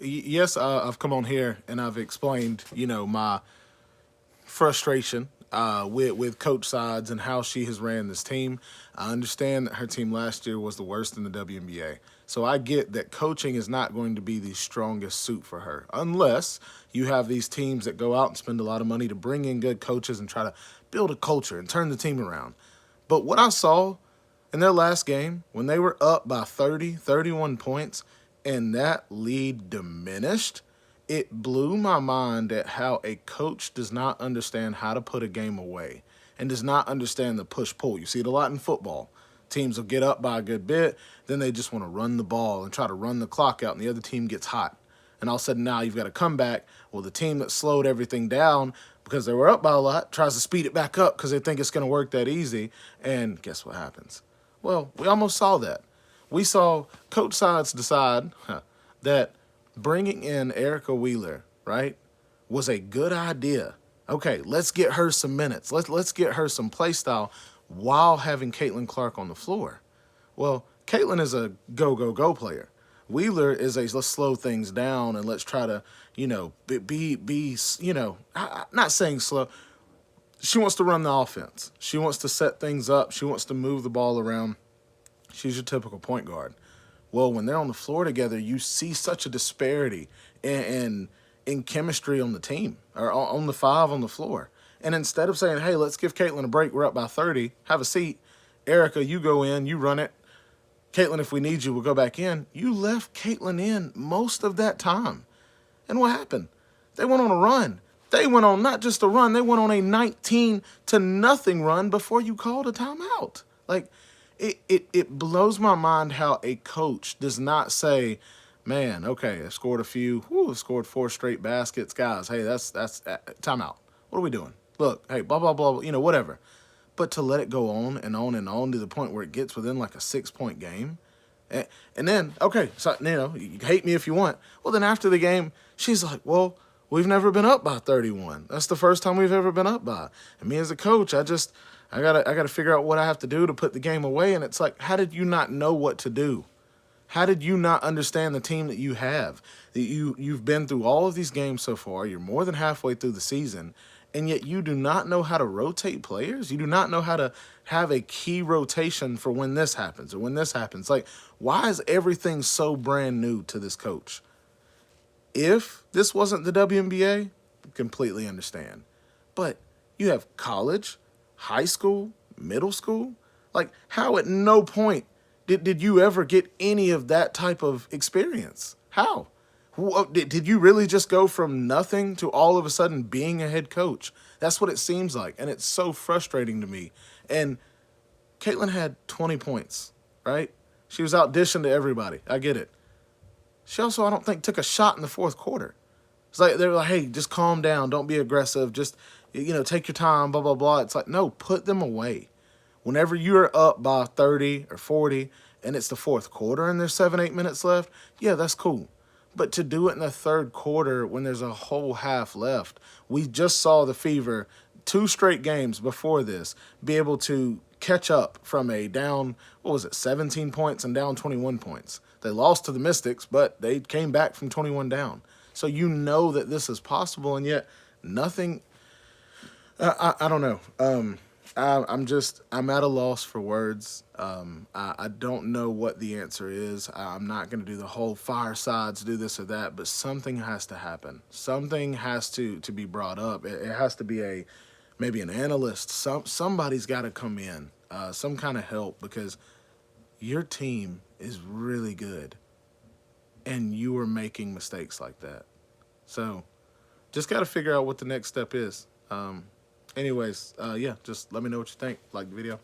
yes, I've come on here and I've explained, my frustration with Coach Sides and how she has ran this team. I understand that her team last year was the worst in the WNBA. So I get that coaching is not going to be the strongest suit for her unless you have these teams that go out and spend a lot of money to bring in good coaches and try to build a culture and turn the team around. But what I saw in their last game, when they were up by 30, 31 points, and that lead diminished, it blew my mind at how a coach does not understand how to put a game away and does not understand the push-pull. You see it a lot in football. Teams will get up by a good bit, then they just want to run the ball and try to run the clock out, and the other team gets hot. And all of a sudden now you've got to come back. Well, the team that slowed everything down because they were up by a lot tries to speed it back up because they think it's going to work that easy. And guess what happens? Well, we almost saw that. We saw Coach Sides decide that bringing in Erica Wheeler, right, was a good idea. Okay, let's get her some minutes. Let's get her some play style while having Caitlin Clark on the floor. Well, Caitlin is a go player. Wheeler is a let's slow things down and let's try to, not saying slow. She wants to run the offense. She wants to set things up. She wants to move the ball around. She's your typical point guard. Well, when they're on the floor together, you see such a disparity in chemistry on the team or on the five on the floor. And instead of saying, hey, let's give Caitlin a break, we're up by 30, have a seat. Erica, you go in, you run it. Caitlin, if we need you, we'll go back in. You left Caitlin in most of that time. And what happened? They went on a run. They went on not just a run, they went on a 19-0 run before you called a timeout. Like, it blows my mind how a coach does not say, man, okay, I scored a few, I scored 4 straight baskets. Guys, hey, that's timeout. What are we doing? Look, hey, blah, blah, blah, whatever. But to let it go on and on and on to the point where it gets within like a 6-point game. And then, okay, so, you hate me if you want. Well, then after the game, she's like, well, we've never been up by 31. That's the first time we've ever been up by. And me as a coach, I gotta figure out what I have to do to put the game away. And it's like, how did you not know what to do? How did you not understand the team that you have? That you've been through all of these games so far. You're more than halfway through the season, and yet you do not know how to rotate players. You do not know how to have a key rotation for when this happens or when this happens. Like, why is everything so brand new to this coach? If this wasn't the WNBA, completely understand. But you have college, high school, middle school. Like, how at no point did you ever get any of that type of experience? How? Did you really just go from nothing to all of a sudden being a head coach? That's what it seems like, and it's so frustrating to me. And Caitlin had 20 points, right? She was out dishing to everybody. I get it. She also, I don't think, took a shot in the fourth quarter. It's like they were like, hey, just calm down. Don't be aggressive. Just, take your time, blah, blah, blah. It's like, no, put them away. Whenever you're up by 30 or 40 and it's the fourth quarter and there's 7-8 minutes left, yeah, that's cool. But to do it in the third quarter when there's a whole half left, we just saw the Fever 2 straight games before this be able to catch up from a down, 17 points and down 21 points. They lost to the Mystics, but they came back from 21 down. So you know that this is possible, and yet nothing. I don't know. I'm at a loss for words. I don't know what the answer is. I'm not going to do the whole firesides, do this or that, but something has to happen. Something has to be brought up. It has to be maybe an analyst. Somebody's got to come in, some kind of help, because your team is really good, and you are making mistakes like that. So just got to figure out what the next step is. Anyways, just let me know what you think. Like the video.